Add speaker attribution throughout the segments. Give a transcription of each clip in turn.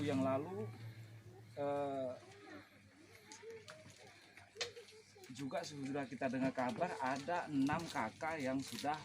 Speaker 1: Yang lalu juga sudah kita dengar kabar ada 6 kakak yang sudah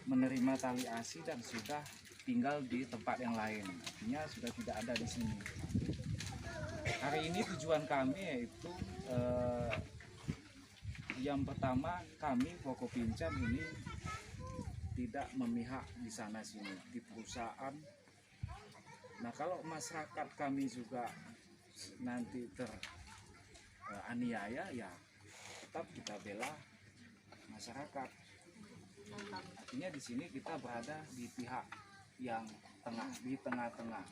Speaker 1: menerima tali asi dan sudah tinggal di tempat yang lain, artinya sudah tidak ada di sini. Hari ini tujuan kami yaitu yang pertama, kami Forkopimcam ini tidak memihak di sana sini di perusahaan. Nah, kalau masyarakat kami juga nanti teraniaya, ya tetap kita bela masyarakat. Artinya di sini kita berada di pihak yang tengah, di tengah-tengah.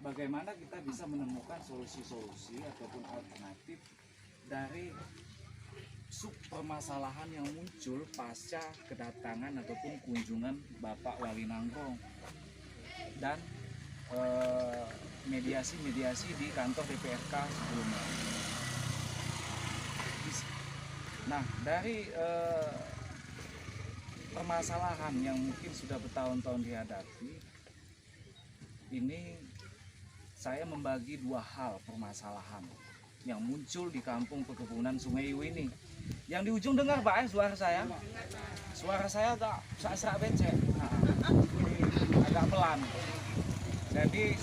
Speaker 1: Bagaimana kita bisa menemukan solusi-solusi ataupun alternatif dari sub permasalahan yang muncul pasca kedatangan ataupun kunjungan Bapak Wali Nanggong dan mediasi-mediasi di kantor DPRK sebelumnya. Nah, dari permasalahan yang mungkin sudah bertahun-tahun dihadapi, ini saya membagi 2 hal permasalahan yang muncul di kampung perkebunan Sungai Iwu ini. Yang di ujung dengar Pak suara saya? Suara saya agak serak becek, agak pelan. Jadi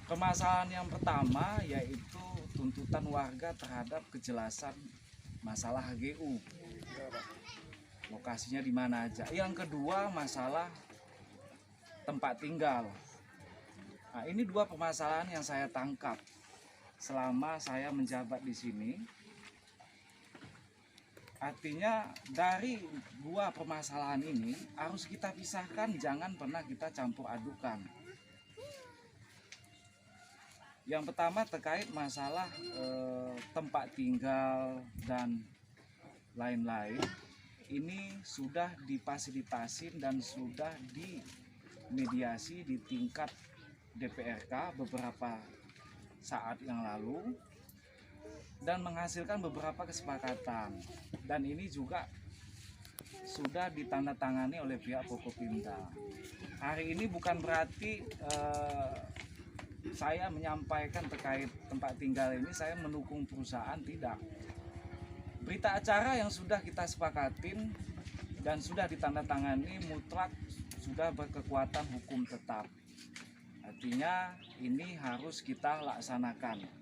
Speaker 1: permasalahan yang pertama yaitu tuntutan warga terhadap kejelasan masalah HGU. Lokasinya di mana aja. Yang kedua masalah tempat tinggal. Nah, ini 2 permasalahan yang saya tangkap selama saya menjabat di sini. Artinya dari 2 permasalahan ini harus kita pisahkan, jangan pernah kita campur adukan. Yang pertama terkait masalah tempat tinggal dan lain-lain. Ini sudah difasilitasi dan sudah dimediasi di tingkat DPRK beberapa saat yang lalu dan menghasilkan beberapa kesepakatan, dan ini juga sudah ditandatangani oleh pihak Forkopimda. Hari ini bukan berarti saya menyampaikan terkait tempat tinggal ini saya mendukung perusahaan, tidak. Berita acara yang sudah kita sepakatin dan sudah ditandatangani mutlak sudah berkekuatan hukum tetap. Artinya ini harus kita laksanakan.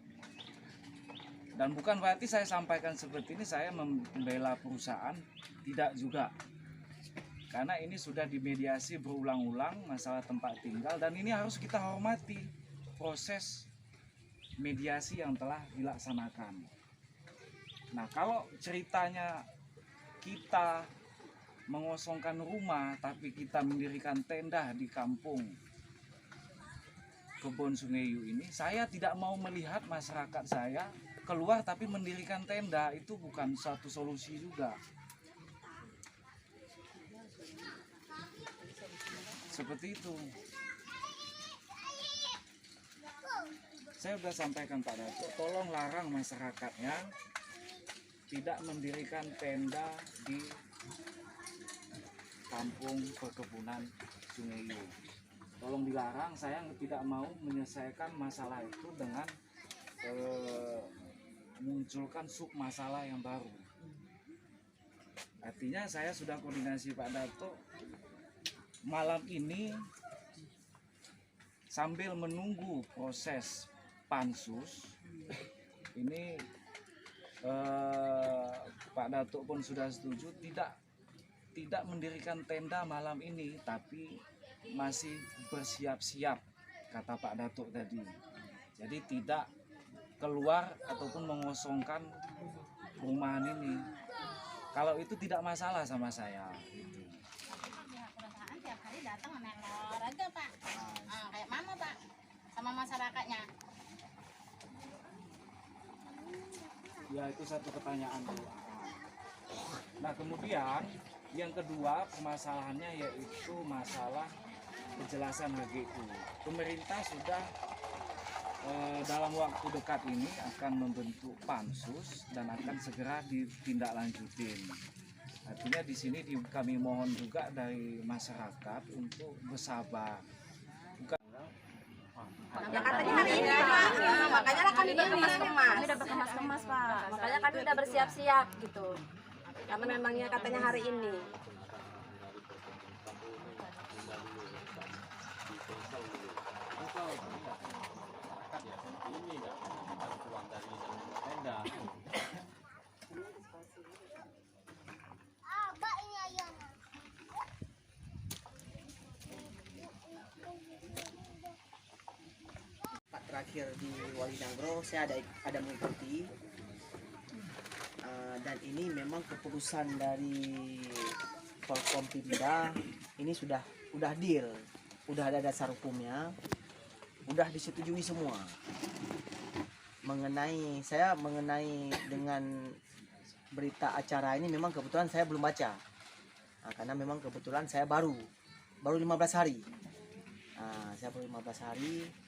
Speaker 1: Dan bukan berarti saya sampaikan seperti ini saya membela perusahaan, tidak juga. Karena ini sudah dimediasi berulang-ulang masalah tempat tinggal, dan ini harus kita hormati proses mediasi yang telah dilaksanakan. Nah, kalau ceritanya kita mengosongkan rumah tapi kita mendirikan tenda di kampung Kebon Sungai Iwu ini, saya tidak mau melihat masyarakat saya keluar tapi mendirikan tenda. Itu bukan satu solusi juga. Seperti itu. saya sudah sampaikan Pak Datuk, tolong larang masyarakatnya tidak mendirikan tenda di kampung perkebunan Sungai Iu. Tolong dilarang, saya tidak mau menyelesaikan masalah itu dengan munculkan sub masalah yang baru. Artinya saya sudah koordinasi Pak Datuk, malam ini sambil menunggu proses pansus ini, Pak Datuk pun sudah setuju tidak mendirikan tenda malam ini, tapi masih bersiap-siap, kata Pak Datuk tadi. Jadi tidak keluar ataupun mengosongkan perumahan ini. Kalau itu tidak masalah sama saya.
Speaker 2: Pihak perusahaan tiap hari datang menelor aja Pak, kayak mama Pak, sama masyarakatnya.
Speaker 1: Ya, itu satu pertanyaan dulu. Nah, kemudian yang kedua permasalahannya yaitu masalah kejelasan HGU. Pemerintah sudah dalam waktu dekat ini akan membentuk pansus dan akan segera ditindaklanjutin. Artinya di sini kami mohon juga dari masyarakat untuk bersabar.
Speaker 3: Ya katanya hari ini Pak, makanya lah kami berkemas-kemas.
Speaker 4: Kami udah berkemas-kemas Pak.
Speaker 3: Makanya kami udah bersiap-siap gitu. Karena memangnya katanya hari ini.
Speaker 5: Terakhir di Wali Nangro saya ada mengikuti, dan ini memang keputusan dari Forkompimda ini sudah deal, udah ada dasar hukumnya, udah disetujui semua. Mengenai dengan berita acara ini memang kebetulan saya belum baca, karena memang kebetulan saya baru 15 hari. Saya baru 15 hari.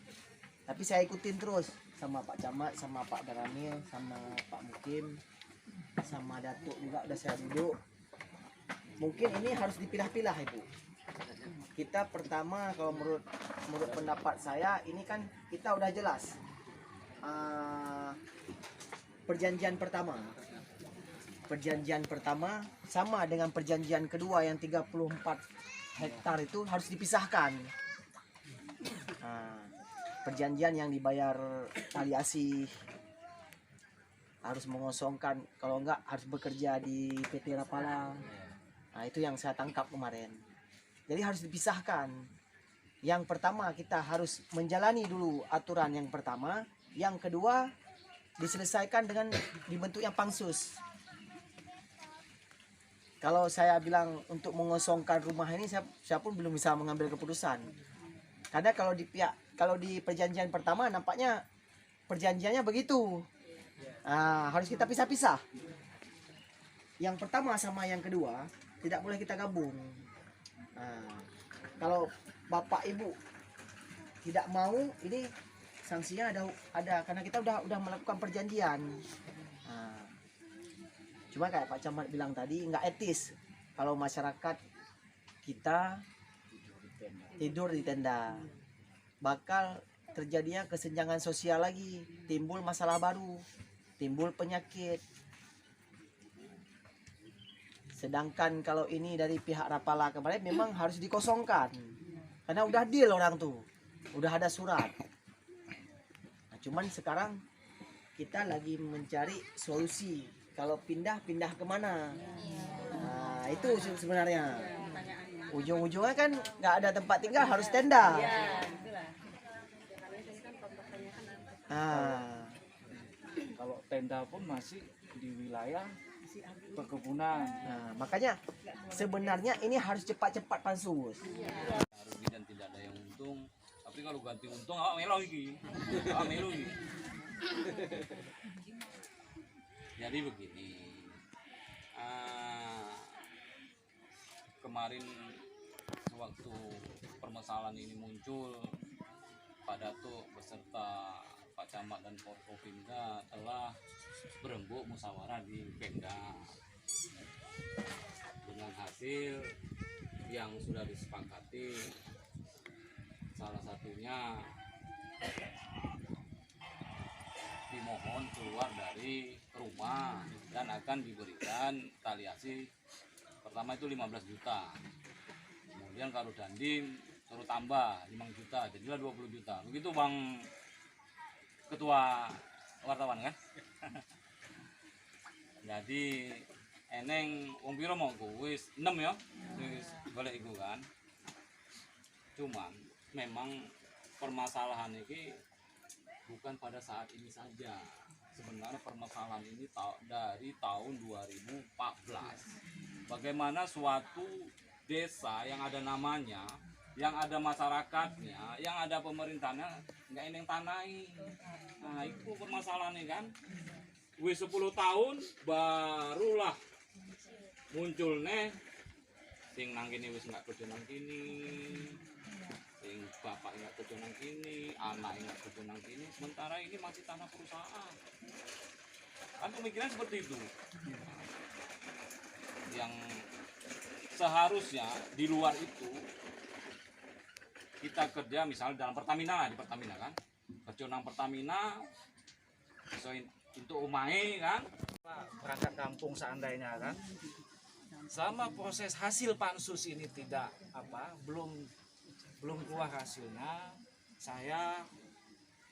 Speaker 5: Tapi saya ikutin terus sama Pak Camat, sama Pak Daramil, sama Pak Mukim, sama Datuk juga udah saya duduk. Mungkin ini harus dipilah-pilah Ibu. Kita pertama kalau menurut pendapat saya ini kan kita udah jelas. Perjanjian pertama sama dengan perjanjian kedua yang 34 hektar itu harus dipisahkan. Perjanjian yang dibayar tali asih harus mengosongkan, kalau enggak harus bekerja di PT Rapala. Itu yang saya tangkap kemarin. Jadi harus dipisahkan. Yang pertama kita harus menjalani dulu aturan yang pertama, yang kedua diselesaikan dengan dibentuknya pansus. Kalau saya bilang untuk mengosongkan rumah ini, saya pun belum bisa mengambil keputusan. Karena kalau di perjanjian pertama nampaknya perjanjiannya begitu. Harus kita pisah-pisah. Yang pertama sama yang kedua tidak boleh kita gabung. Kalau Bapak Ibu tidak mau, ini sanksinya ada karena kita udah melakukan perjanjian. Cuma kayak Pak Camat bilang tadi, nggak etis kalau masyarakat kita tidur di tenda. Bakal terjadinya kesenjangan sosial lagi, timbul masalah baru, timbul penyakit. Sedangkan kalau ini dari pihak Rapala kemarin memang harus dikosongkan, karena udah deal orang tuh, udah ada surat. Cuman sekarang kita lagi mencari solusi, kalau pindah kemana. Itu sebenarnya ujung-ujungnya kan nggak ada tempat tinggal, harus tenda.
Speaker 1: Kalau tenda pun masih di wilayah perkebunan.
Speaker 5: Makanya sebenarnya ini harus cepat-cepat pansus.
Speaker 6: Rugi dan tidak ada yang untung. Tapi kalau ganti untung awak melo iki. Awak melo iki. Jadi begini. Kemarin sewaktu permasalahan ini muncul, Pak Datuk beserta Pak Pak Camat dan Forkopimda telah berembuk musyawarah di Pemda dengan hasil yang sudah disepakati, salah satunya dimohon keluar dari rumah dan akan diberikan taliasi pertama itu 15 juta, kemudian kalau dandim suruh tambah 5 juta, jadilah 20 juta. Begitu Bang Ketua wartawan kan. Jadi eneng wong piro mongko wis 6 ya wis golek iku kan. Cuman memang permasalahan ini bukan pada saat ini saja. Sebenarnya permasalahan ini dari tahun 2014. Bagaimana suatu desa yang ada namanya, yang ada masyarakatnya, yang ada pemerintahnya nggak eneng tanai. Nah itu permasalahannya kan. Wis 10 tahun barulah muncul nih sing nang kene wis nggak kerja nang kene, sing bapak nggak kerja nang kene, anak nggak kerja nang kene, sementara ini masih tanah perusahaan. Kan pemikiran seperti itu yang seharusnya di luar itu kita kerja misalnya dalam Pertamina, di Pertamina kan kerja nang Pertamina so untuk umai kan
Speaker 1: perangkat kampung seandainya kan, selama proses hasil pansus ini tidak belum keluar hasilnya, saya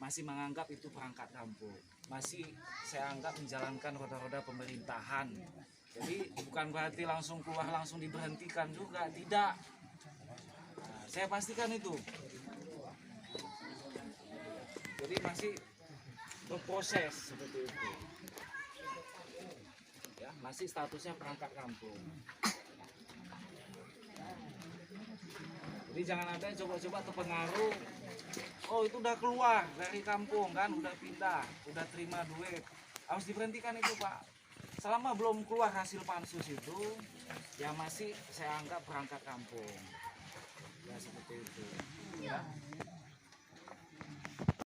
Speaker 1: masih menganggap itu perangkat kampung, masih saya anggap menjalankan roda-roda pemerintahan. Jadi bukan berarti langsung keluar langsung diberhentikan juga, tidak. Nah, saya pastikan itu. Jadi masih berproses seperti itu. Ya, masih statusnya perangkat kampung. Jadi jangan ada yang coba-coba terpengaruh. Oh itu udah keluar dari kampung kan, udah pindah, udah terima duit. Harus diberhentikan itu Pak. Selama belum keluar hasil pansus itu, ya masih saya anggap perangkat kampung. Ya seperti itu. Ya.